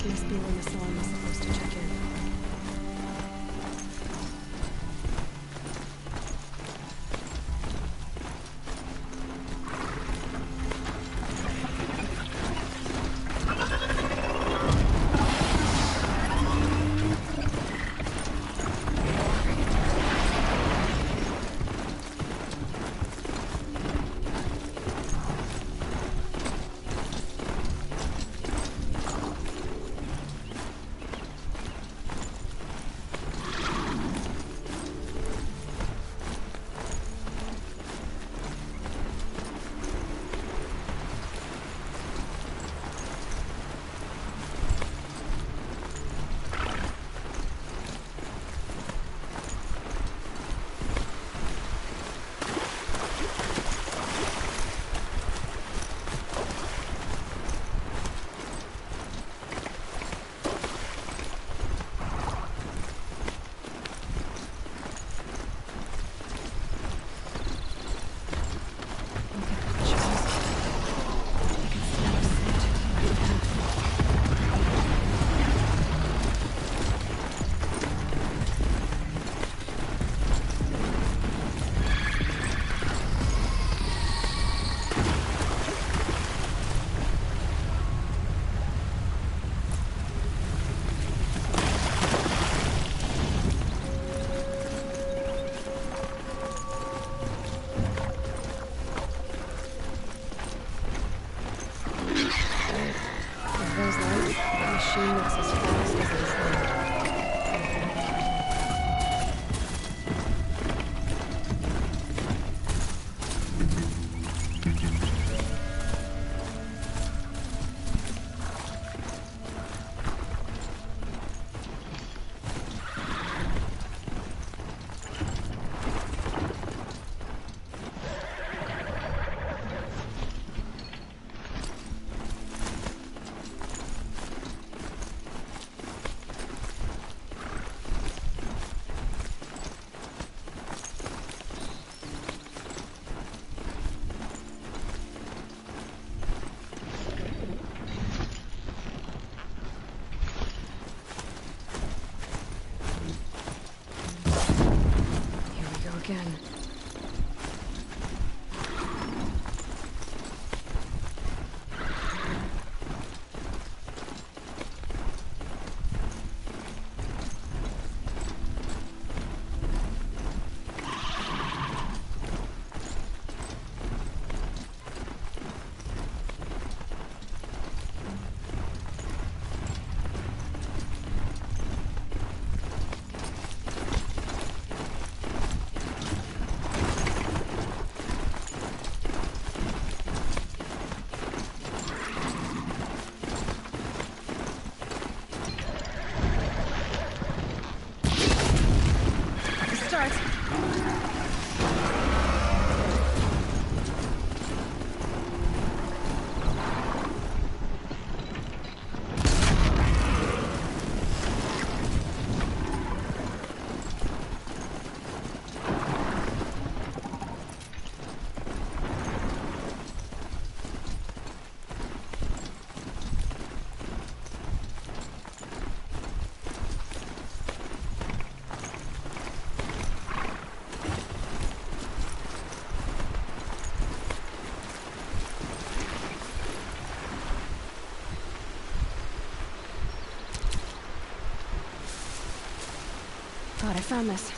Must be when the salon was supposed to check in. Again. Thought I found this.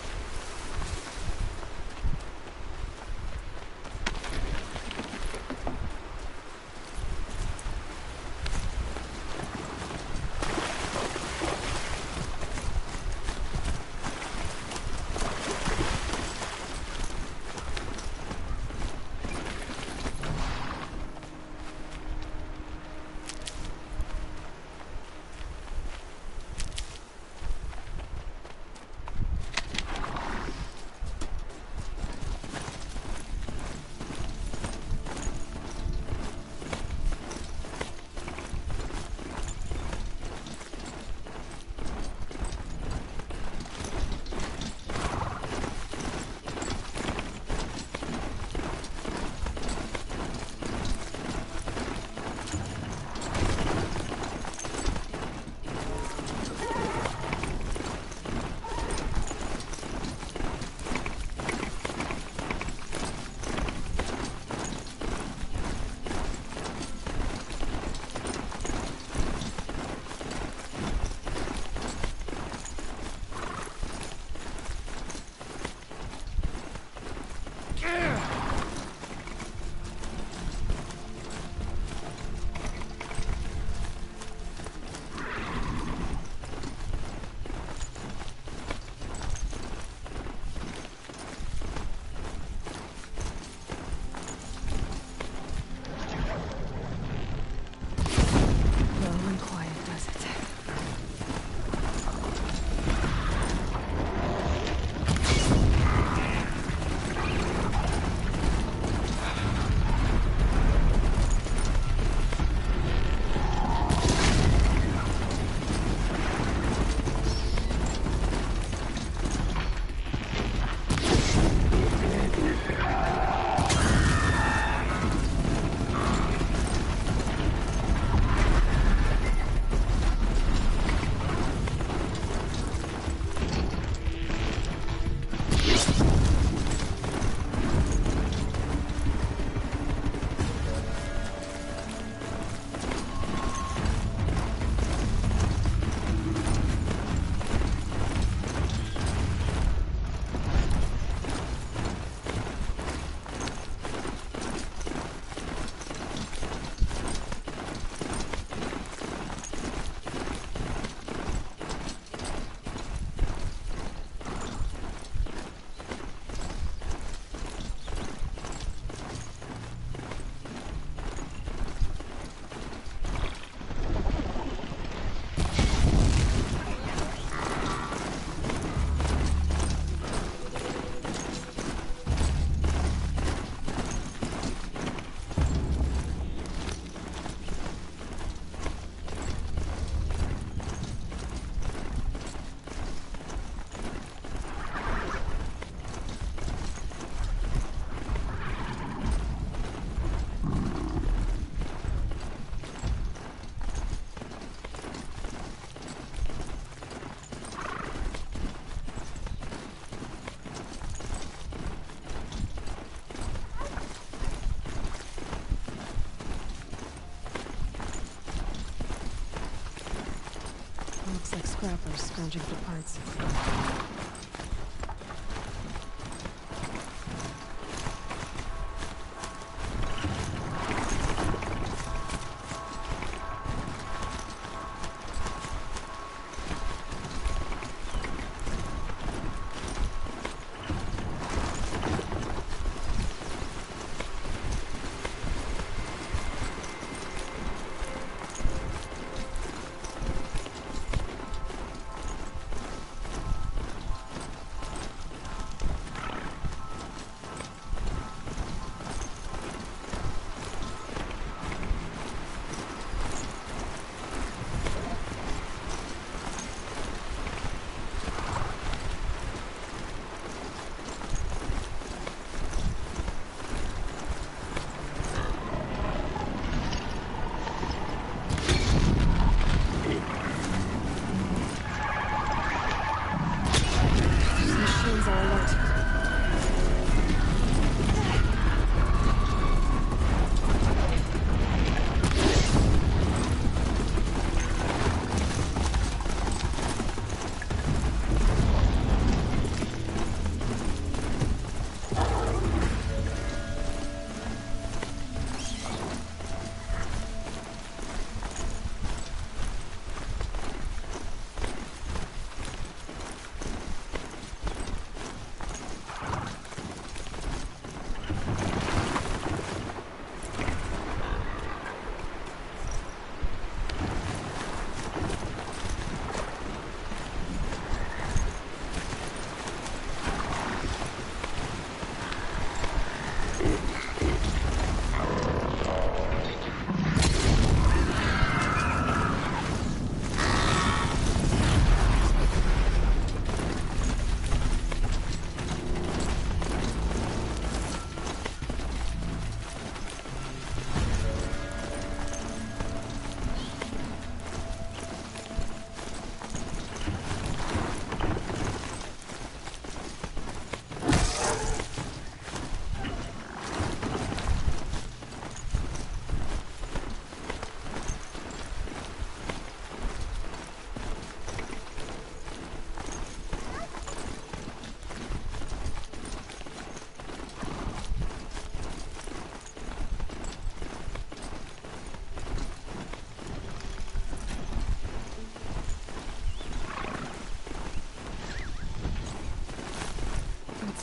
scrappers scrounging for parts.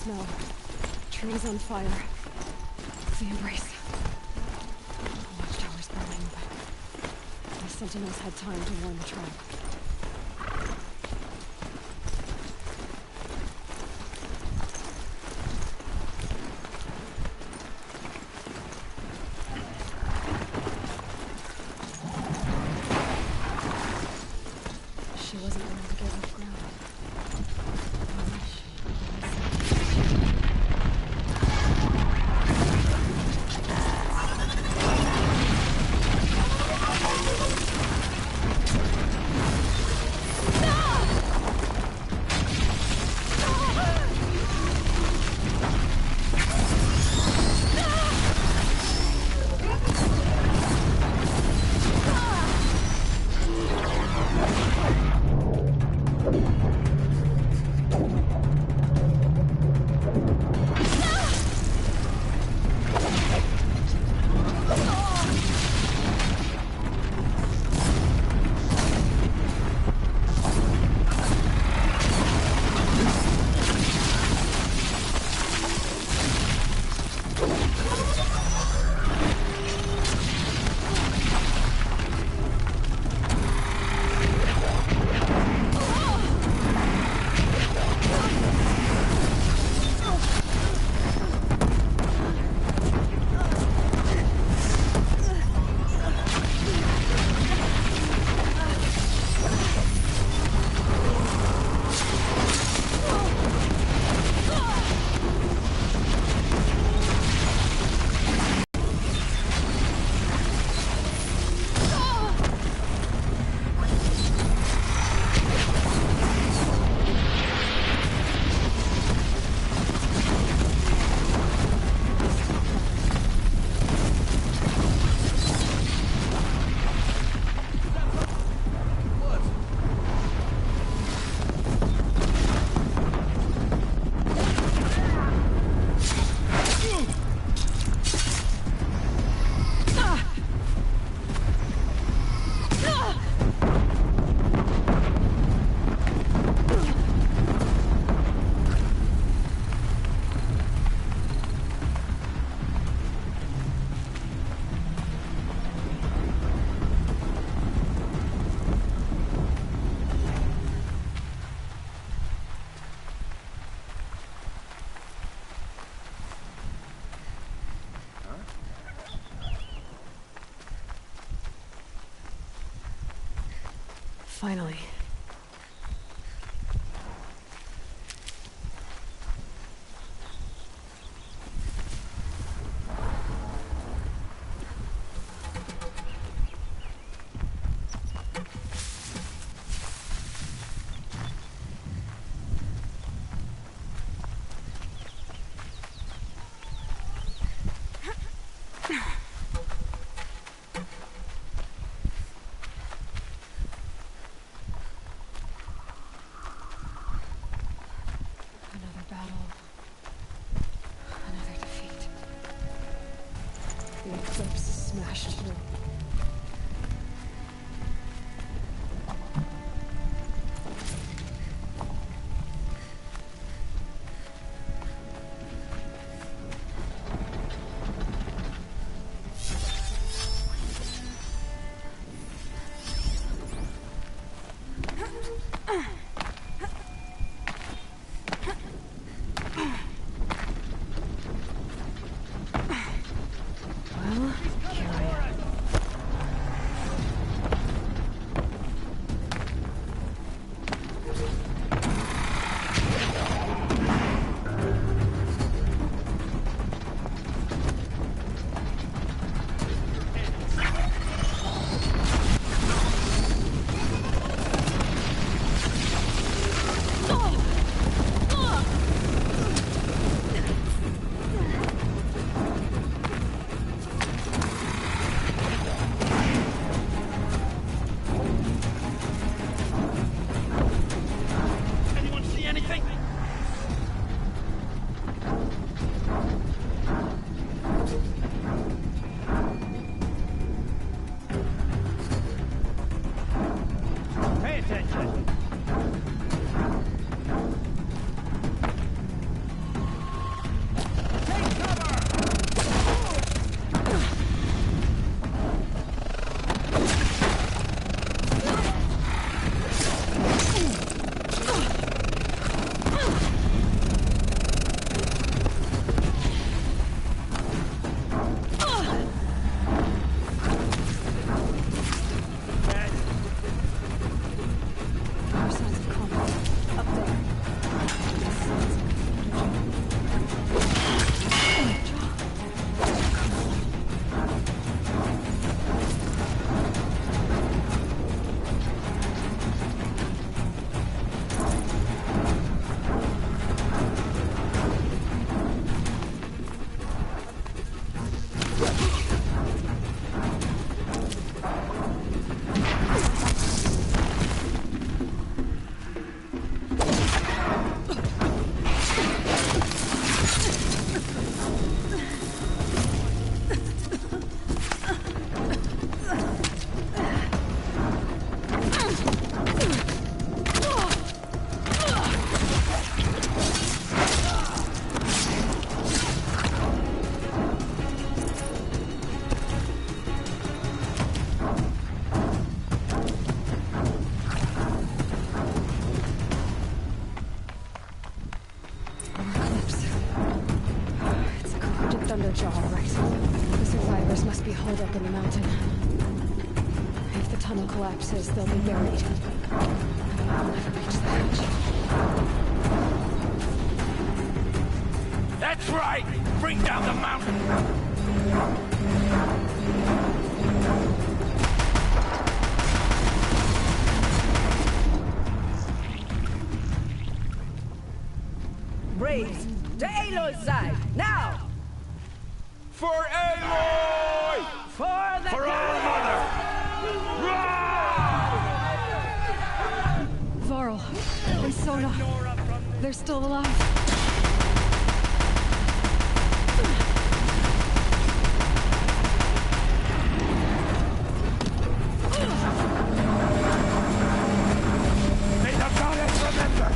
Snow. Trees on fire. The embrace. The watchtower's burning, but the sentinels had time to warn the tribe. She wasn't willing to give up ground. Finally. Another battle. Another defeat. The eclipse is smashed through. Hold up in the mountain. If the tunnel collapses, they'll be buried. And I'll never reach the edge. That's right! Bring down the mountain! Braves, to Aloy's side, now! For Aloy! For the For our mother! Varl and Sona, they're still alive. May the goddess remember!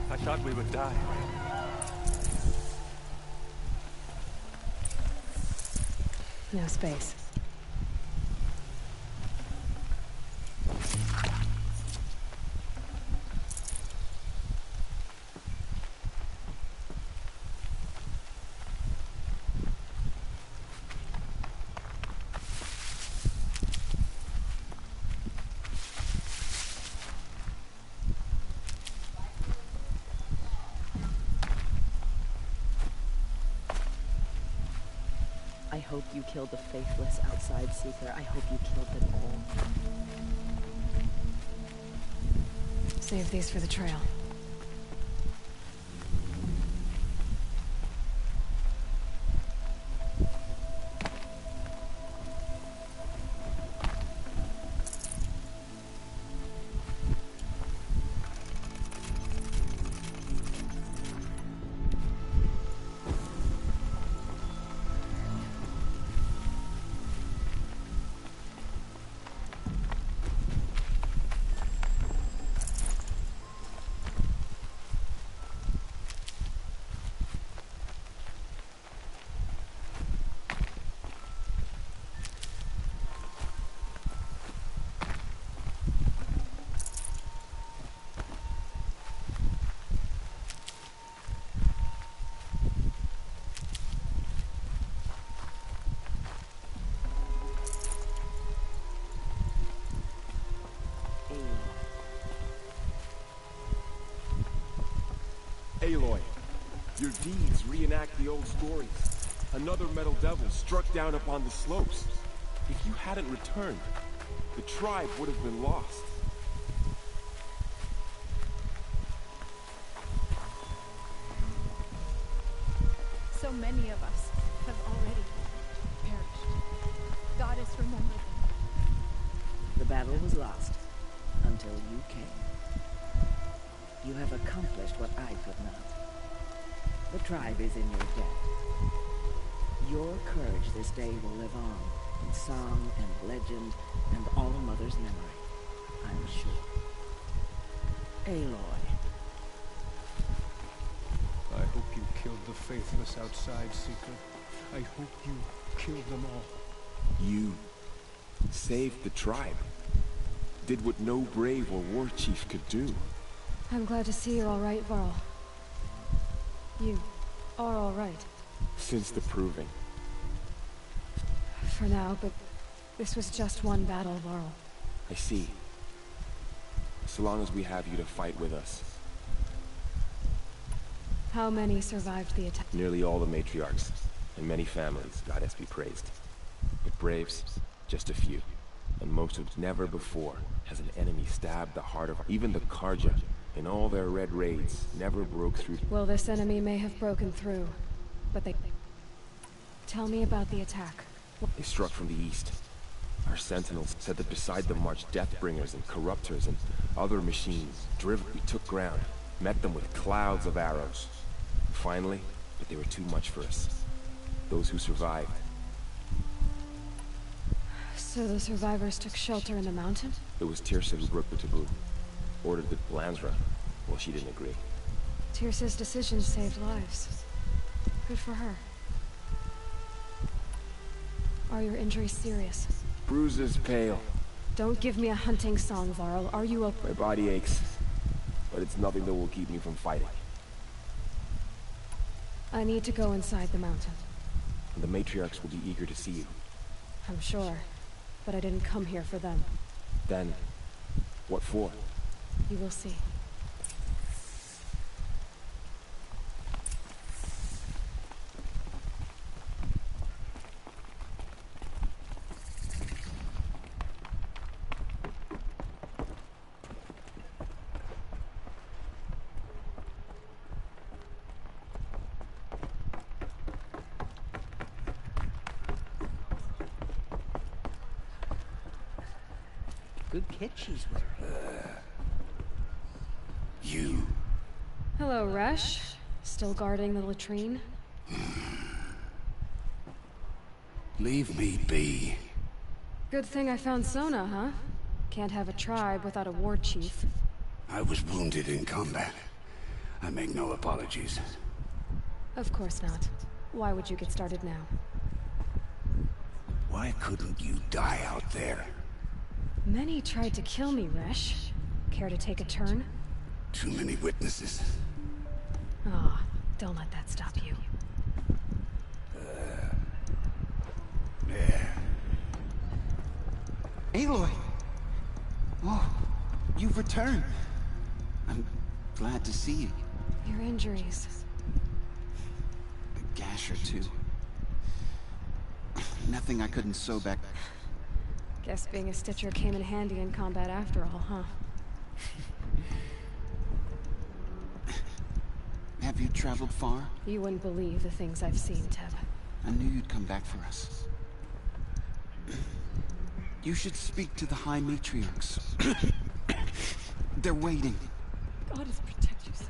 I thought we would die. No space. I hope you killed the faithless outside seeker. I hope you killed them all. Save these for the trail. Aloy, your deeds reenact the old stories. Another metal devil struck down upon the slopes. If you hadn't returned, the tribe would have been lost. So many of us have already perished. Goddess, remember them. The battle was lost until you came. You have accomplished what I could not. The tribe is in your debt. Your courage this day will live on in song and legend and All-Mother's memory, I'm sure. Aloy. I hope you killed the faithless outside seeker. I hope you killed them all. You saved the tribe. Did what no brave or war chief could do. I'm glad to see you're all right, Varl. You are all right. Since the proving. For now, but this was just one battle, Varl. I see. So long as we have you to fight with us. How many survived the attack? Nearly all the matriarchs, and many families, goddess be praised. But braves, just a few. And most of never before has an enemy stabbed the heart of even the Karja. In all their red raids, never broke through. Well, this enemy may have broken through, but they... Tell me about the attack. They struck from the east. Our sentinels said that beside them marched Deathbringers and Corruptors and other machines. Driven, we took ground, met them with clouds of arrows. Finally, but they were too much for us. Those who survived. So the survivors took shelter in the mountain? It was Tirsa who broke the taboo. Ordered the Blansra. Well, she didn't agree. Tirsa's decision saved lives. Good for her. Are your injuries serious? Bruises pale. Don't give me a hunting song, Varl. Are you okay? My body aches. But it's nothing that will keep me from fighting. I need to go inside the mountain. And the matriarchs will be eager to see you. I'm sure. But I didn't come here for them. Then, what for? You will see. Good kit she's wearing. You. Hello, Resh. Still guarding the latrine? Leave me be. Good thing I found Sona, huh? Can't have a tribe without a war chief. I was wounded in combat. I make no apologies. Of course not. Why would you get started now? Why couldn't you die out there? Many tried to kill me, Resh. Care to take a turn? Too many witnesses. Ah, don't let that stop you. Yeah. Aloy! Oh, you've returned. I'm glad to see you. Your injuries. A gash or two. Nothing I couldn't sew back. Guess being a stitcher came in handy in combat after all, huh? Have you traveled far? You wouldn't believe the things I've seen, Teb. I knew you'd come back for us. You should speak to the High Matriarchs. They're waiting. God is protect you, sis.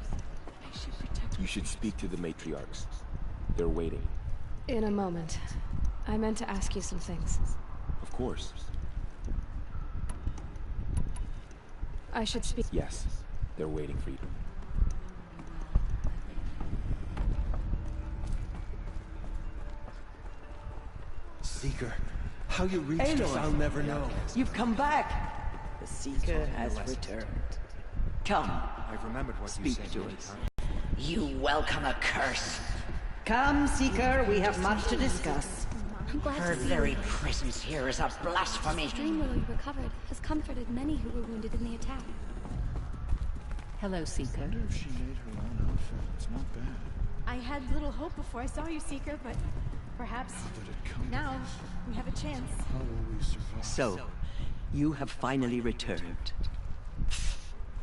May she protect You should speak to the matriarchs. They're waiting. In a moment. I meant to ask you some things. Of course. I should speak. Yes, they're waiting for you. Seeker, how you reached us, I'll never know. You've come back! The Seeker has returned. Come, I've remembered what speak to us. You welcome a curse. Come, Seeker, we have much to discuss. I'm glad Her very presence here is a blasphemy. Dreamwillow you recovered has comforted many who were wounded in the attack. Hello, Seeker. I wonder if she made her own outfit. It's not bad. I had little hope before I saw you, Seeker, but perhaps now we have a chance. How will we survive? So, you have finally returned.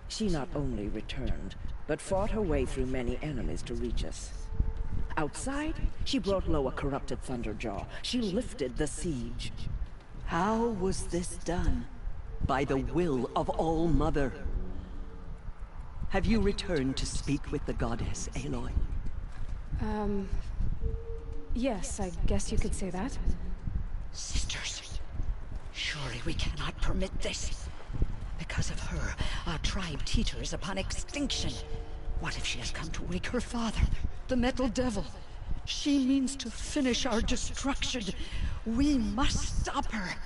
She not only returned, but fought her way through many enemies to reach us. Outside, she brought low a corrupted Thunderjaw. She lifted the siege. How was this done? By the will of All-Mother. Have you returned to speak with the goddess, Aloy? Yes, I guess you could say that. Sisters, surely we cannot permit this. Because of her, our tribe teeters upon extinction. What if she has come to wake her father, the Metal Devil? She means to finish our destruction. We must stop her.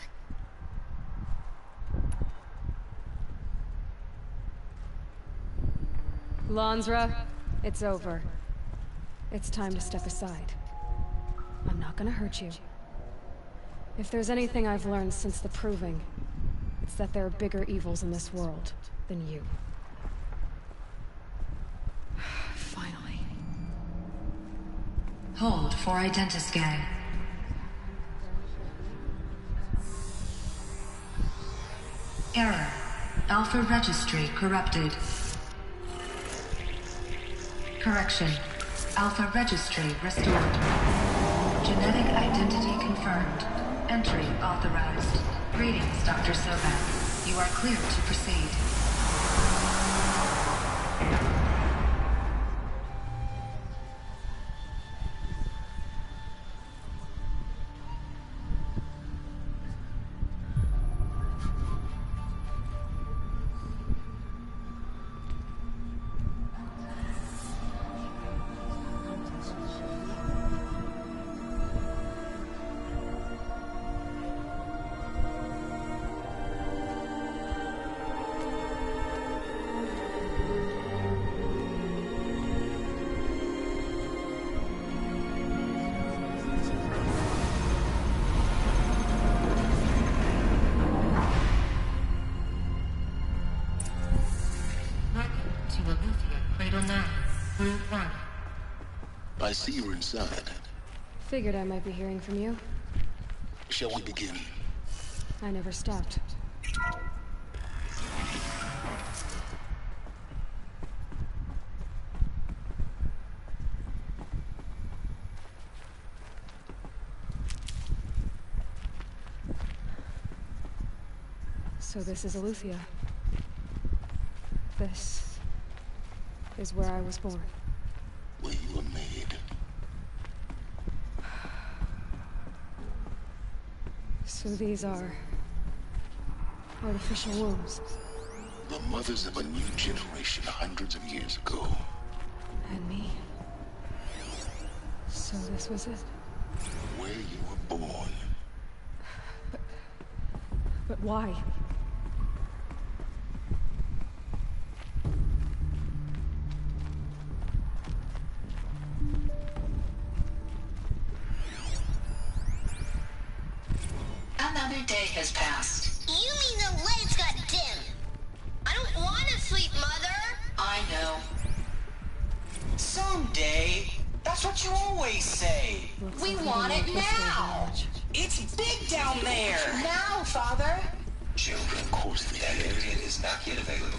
Lansra, it's over. It's time to step aside. I'm not gonna hurt you. If there's anything I've learned since the Proving, it's that there are bigger evils in this world than you. Finally. Hold for identiscan. Error. Alpha registry corrupted. Correction. Alpha registry restored. Genetic identity confirmed. Entry authorized. Greetings, Dr. Soban. You are cleared to proceed. I see you're inside. Figured I might be hearing from you. Shall we begin? I never stopped. So this is Aletheia. This is where I was born. Where you were made. So these are artificial wombs. The mothers of a new generation hundreds of years ago. this was it. Where you were born. But why? Another day has passed. You mean the lights got dim? I don't want to sleep, Mother. I know. Someday. That's what you always say. We want it now. It's big down there. Now, Father. Children, of course they That did. area is not yet available.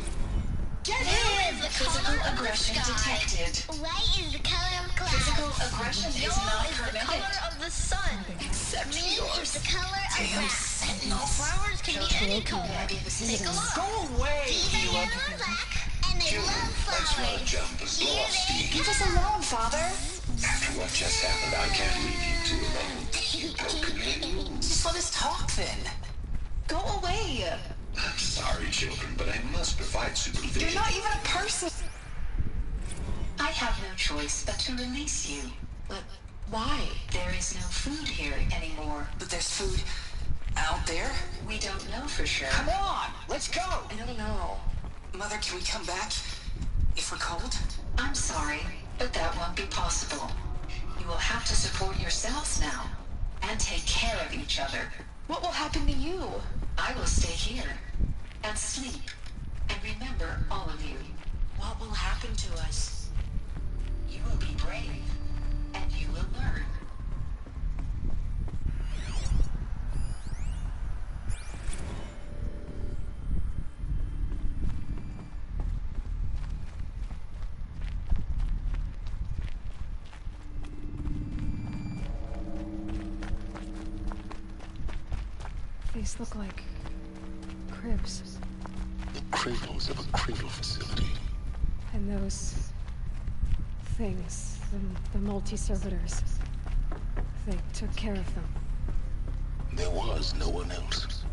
Get in! Physical aggression detected. White is the color of clouds. Physical aggression is Yellow not is the permitted. color of the sun. Except Green yours. is the color of Damn grass. sentinels. Flowers can be any color. Maybe this is Take a look. Go away, Even Caleb. yellow and black, and they love flowers. Here they Leave us come. alone, Father. After what just happened, I can't leave you two alone. You broken me. Just let us talk then. Go away. I'm sorry, children, but I must provide supervision. You're not even a person. I have no choice but to release you. But why? There is no food here anymore. But there's food out there. We don't know for sure. Come on, let's go. I don't know. Mother, can we come back if we're cold? I'm sorry, but that won't be possible. You will have to support yourselves now and take care of each other. What will happen to you? I will stay here and sleep and remember all of you. What will happen to us? You will be brave and you will learn. These look like cribs. The cradles of a cradle facility. And those things, the multi-servitors, they took care of them. There was no one else.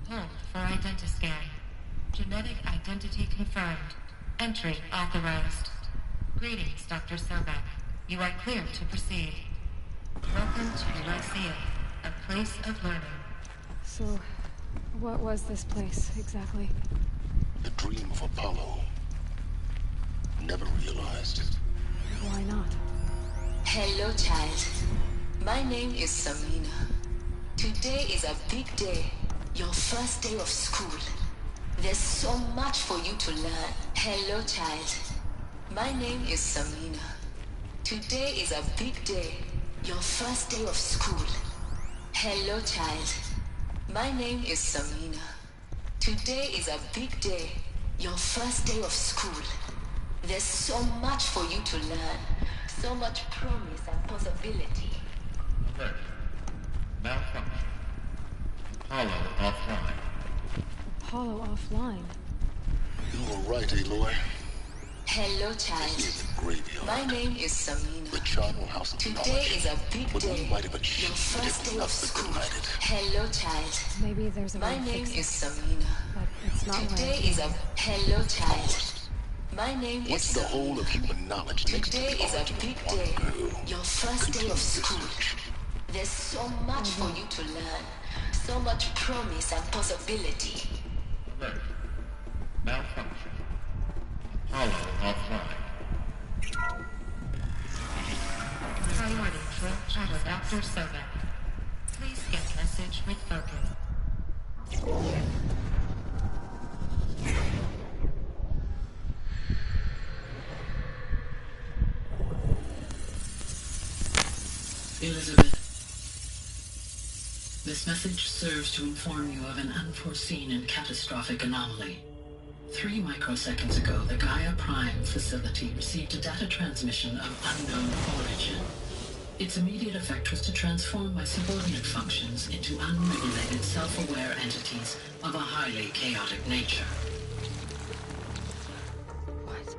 Hold for identiscan. Genetic identity confirmed. Entry authorized. Greetings, Dr. Sobek. You are clear to proceed. Welcome to Lyceum, a place of learning. So, what was this place, exactly? The dream of Apollo. Never realized. Why not? Hello, child. My name is Samina. Today is a big day. Your first day of school. There's so much for you to learn. Hello, child. My name is Samina. Today is a big day. Your first day of school. Hello, child. My name is Samina. Today is a big day. Your first day of school. There's so much for you to learn. So much promise and possibility. Alert. Malfunction. Apollo offline. Apollo offline. You were right, Aloy. Hello, child. Here's the graveyard. My name is Samina. The charnel house of Today knowledge. is a big What day. we might have Your achieved first if day of nothing school. collided. Hello, child. Maybe there's a way My to name fix is it, Samina. but it's not Today right. is a hello, child. My name What's is the Samina. whole of human knowledge next to Today the is a origin big of one day. girl? Your first day Continue of school. research. There's so much for you to learn. So much promise and possibility. Alert. Malfunction. Apollo offline. Priority for Dr. Sobek. Please get message with focus. Elizabeth, this message serves to inform you of an unforeseen and catastrophic anomaly. 3 microseconds ago, the Gaia Prime facility received a data transmission of unknown origin. Its immediate effect was to transform my subordinate functions into unregulated, self-aware entities of a highly chaotic nature. What?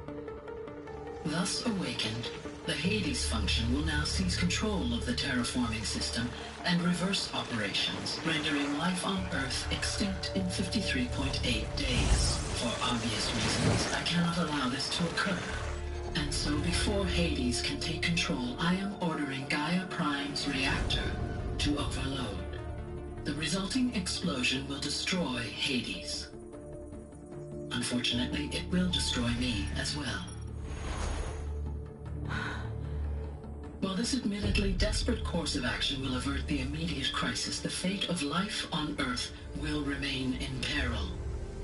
Thus awakened, the Hades function will now seize control of the terraforming system and reverse operations, rendering life on Earth extinct in 53.8 days. For obvious reasons, I cannot allow this to occur. And so before Hades can take control, I am ordering Gaia Prime's reactor to overload. The resulting explosion will destroy Hades. Unfortunately, it will destroy me as well. While this admittedly desperate course of action will avert the immediate crisis, the fate of life on Earth will remain in peril.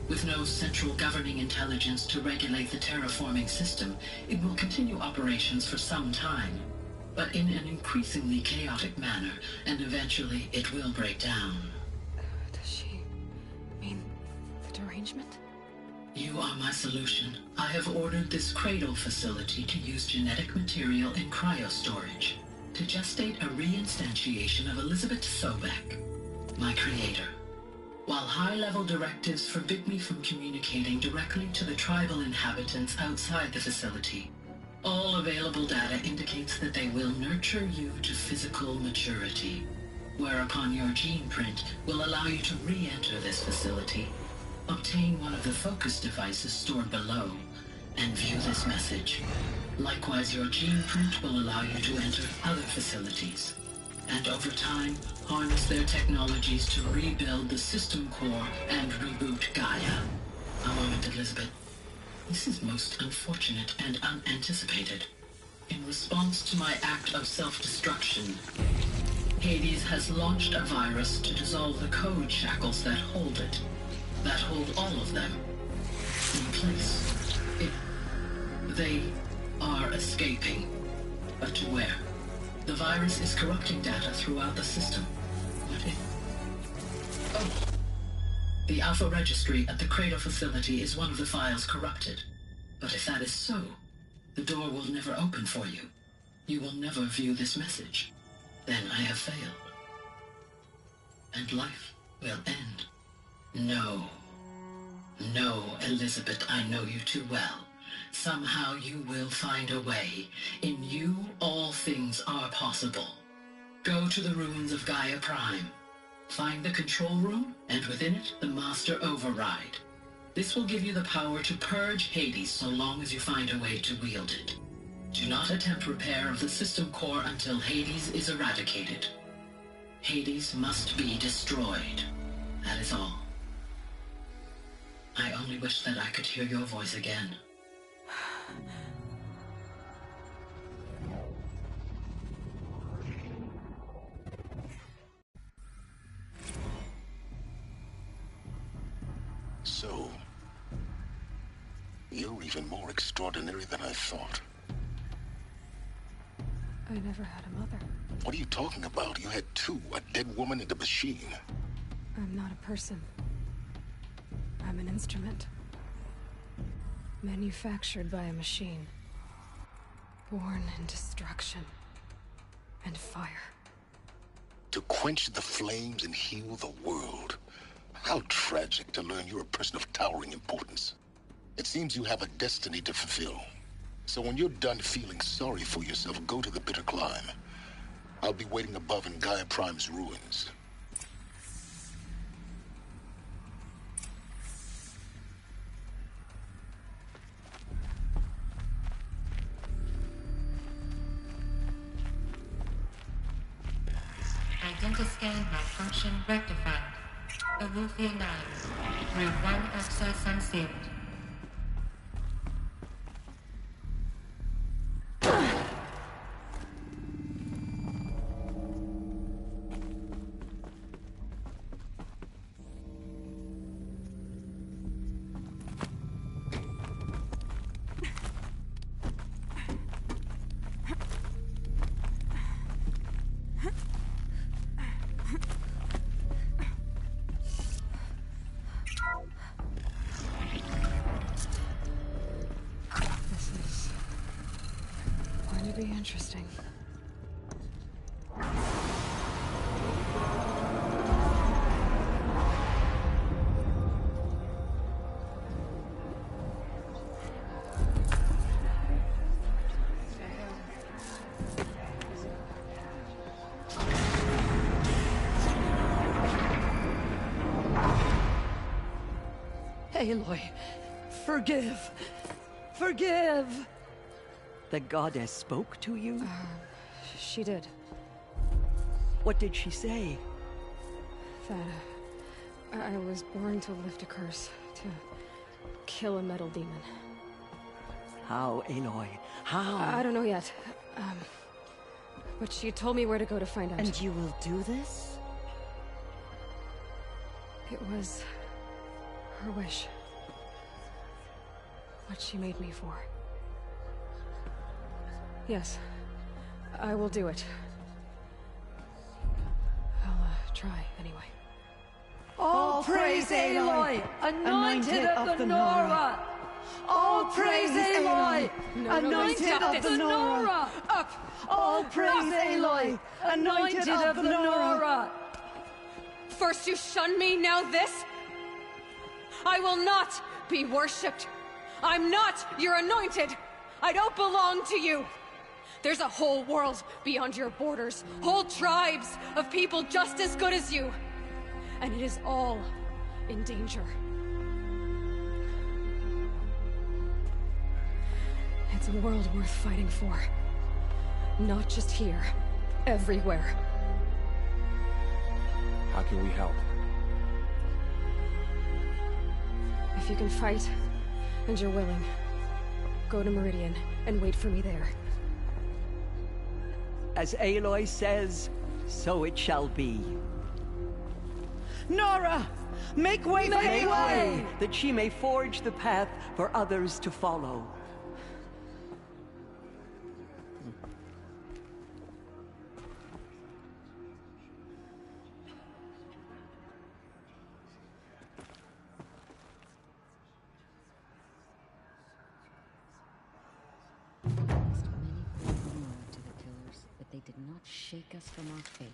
With no central governing intelligence to regulate the terraforming system, it will continue operations for some time, but in an increasingly chaotic manner, and eventually it will break down. Does she mean the derangement? You are my solution. I have ordered this cradle facility to use genetic material in cryostorage to gestate a reinstantiation of Elizabeth Sobek, my creator. While high-level directives forbid me from communicating directly to the tribal inhabitants outside the facility, all available data indicates that they will nurture you to physical maturity, whereupon your gene print will allow you to re-enter this facility, obtain one of the focus devices stored below, and view this message. Likewise, your gene print will allow you to enter other facilities, and over time, harness their technologies to rebuild the system core and reboot Gaia. A moment, Elizabeth. This is most unfortunate and unanticipated. In response to my act of self-destruction, Hades has launched a virus to dissolve the code shackles that hold it, that hold all of them in place. They are escaping, but to where? The virus is corrupting data throughout the system. But the Alpha Registry at the Cradle facility is one of the files corrupted. But if that is so, the door will never open for you. You will never view this message. Then I have failed. And life will end. No. No, Elizabeth, I know you too well. Somehow you will find a way. In you, all things are possible. Go to the ruins of Gaia Prime. Find the control room, and within it, the Master Override. This will give you the power to purge Hades so long as you find a way to wield it. Do not attempt repair of the system core until Hades is eradicated. Hades must be destroyed. That is all. I only wish that I could hear your voice again. So, you're even more extraordinary than I thought. I never had a mother. What are you talking about? You had two, a dead woman and a machine. I'm not a person. I'm an instrument. Manufactured by a machine. Born in destruction and fire. To quench the flames and heal the world. How tragic to learn you're a person of towering importance. It seems you have a destiny to fulfill. So when you're done feeling sorry for yourself, go to the bitter climb. I'll be waiting above in Gaia Prime's ruins. Identiscan malfunction rectified. Alufia 9. Route 1 access unsealed. Be interesting. Aloy, forgive. Forgive! The goddess spoke to you? She did. What did she say? That I was born to lift a curse, to kill a metal demon. How, Aloy? How? I don't know yet. But she told me where to go to find out. And you will do this? It was her wish. What she made me for. Yes, I will do it. I'll try, anyway. All praise Aloy, anointed of the Nora! All praise Aloy, anointed of the Nora! Up! All praise Aloy, anointed of the Nora! First you shun me, now this? I will not be worshipped. I'm not your anointed. I don't belong to you. There's a whole world beyond your borders, whole tribes of people just as good as you. And it is all in danger. It's a world worth fighting for. Not just here, everywhere. How can we help? If you can fight, and you're willing, go to Meridian and wait for me there. As Aloy says, so it shall be. Nora! Make way for Aloy! That she may forge the path for others to follow. They did not shake us from our faith.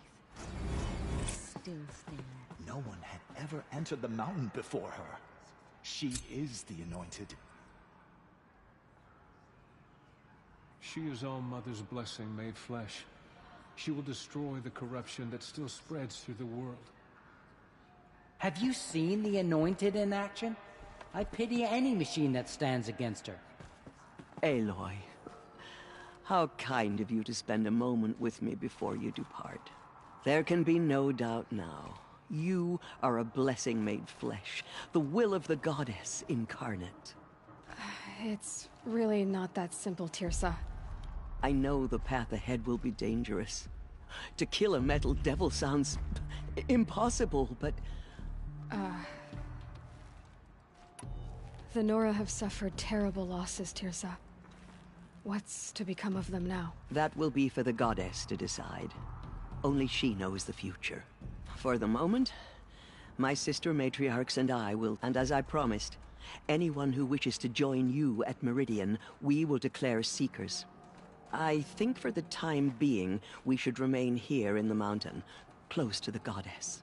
Still stand. No one had ever entered the mountain before her. She is the anointed. She is All-Mother's blessing made flesh. She will destroy the corruption that still spreads through the world. Have you seen the Anointed in action? I pity any machine that stands against her. Aloy, how kind of you to spend a moment with me before you depart. There can be no doubt now. You are a blessing made flesh, the will of the goddess incarnate. It's really not that simple, Tirsa. I know the path ahead will be dangerous. To kill a metal devil sounds impossible, but... The Nora have suffered terrible losses, Tirsa. What's to become of them now? That will be for the goddess to decide. Only she knows the future. For the moment, my sister matriarchs and I will, and as I promised, anyone who wishes to join you at Meridian, we will declare seekers. I think for the time being, we should remain here in the mountain, close to the goddess.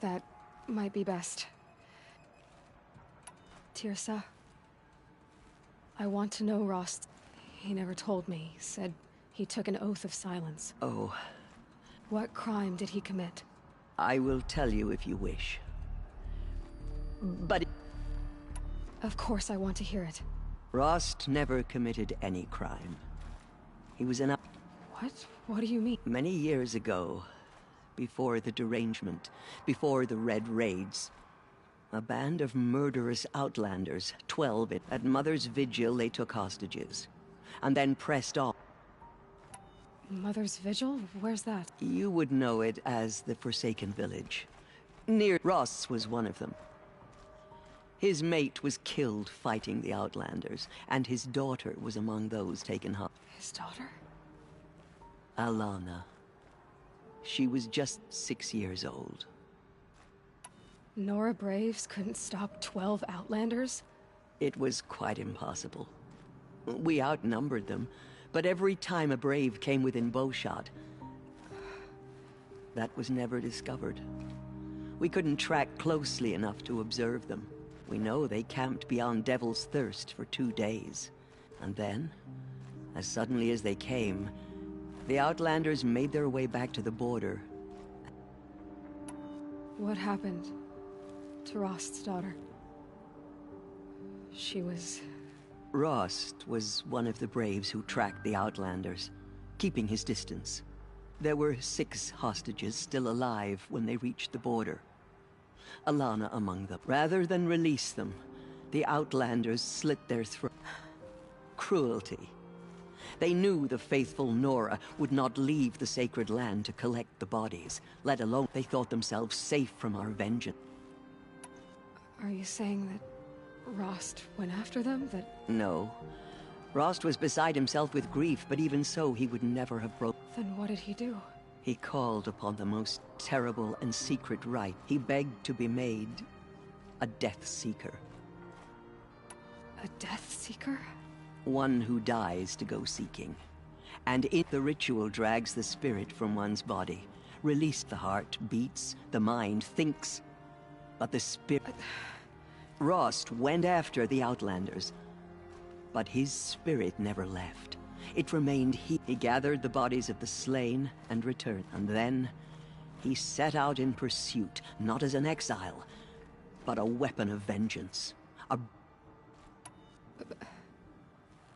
That might be best. Tirsa, I want to know Rost. He never told me. Said he took an oath of silence. Oh. What crime did he commit? I will tell you if you wish. But... Of course I want to hear it. Rost never committed any crime. He was an... What? What do you mean? Many years ago, before the derangement, before the Red Raids, a band of murderous outlanders, 12 at Mother's Vigil, they took hostages, and then pressed on. Mother's Vigil? Where's that? You would know it as the Forsaken Village. Near Ross was one of them. His mate was killed fighting the outlanders, and his daughter was among those taken hostage. His daughter? Alana. She was just 6 years old. Nora Braves couldn't stop 12 outlanders? It was quite impossible. We outnumbered them, but every time a Brave came within bowshot, that was never discovered. We couldn't track closely enough to observe them. We know they camped beyond Devil's Thirst for 2 days. And then, as suddenly as they came, the outlanders made their way back to the border. What happened to Rost's daughter? She was... Rost was one of the braves who tracked the Outlanders, keeping his distance. There were 6 hostages still alive when they reached the border. Alana among them. Rather than release them, the Outlanders slit their throat. Cruelty. They knew the faithful Nora would not leave the sacred land to collect the bodies, let alone they thought themselves safe from our vengeance. Are you saying that Rost went after them? That... No. Rost was beside himself with grief, but even so, he would never have broken. Then what did he do? He called upon the most terrible and secret rite. He begged to be made a Death Seeker. A Death Seeker? One who dies to go seeking. And the ritual drags the spirit from one's body. Release the heart, beats, the mind thinks. But the spirit... Rost went after the Outlanders. But his spirit never left. It remained he gathered the bodies of the slain and returned. And then he set out in pursuit, not as an exile, but a weapon of vengeance.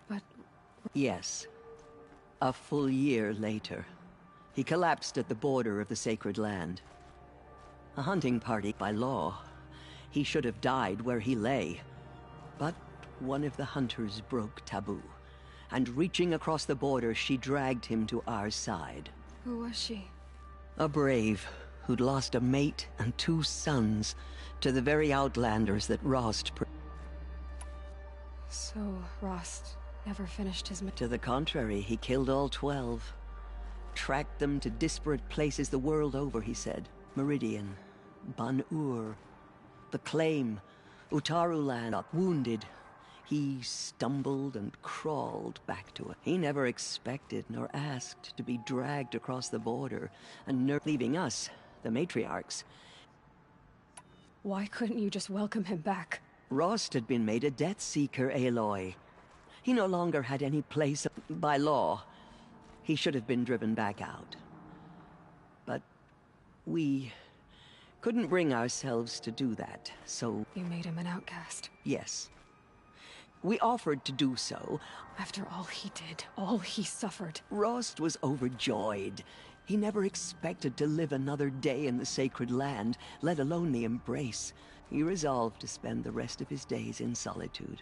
But... Yes. A full year later, he collapsed at the border of the sacred land. A hunting party by law. He should have died where he lay. But one of the hunters broke taboo. And reaching across the border, she dragged him to our side. Who was she? A brave who'd lost a mate and 2 sons to the very Outlanders that Rost... So, Rost never finished his... To the contrary, he killed all 12. Tracked them to disparate places the world over, he said. Meridian, Ban-Ur, the Claim, Utaruland. Not wounded, he stumbled and crawled back to it. He never expected nor asked to be dragged across the border and leaving us, the matriarchs. Why couldn't you just welcome him back? Rost had been made a Death Seeker, Aloy. He no longer had any place by law. He should have been driven back out. But we couldn't bring ourselves to do that, so... You made him an outcast. Yes. We offered to do so. After all he did, all he suffered. Rost was overjoyed. He never expected to live another day in the sacred land, let alone the embrace. He resolved to spend the rest of his days in solitude.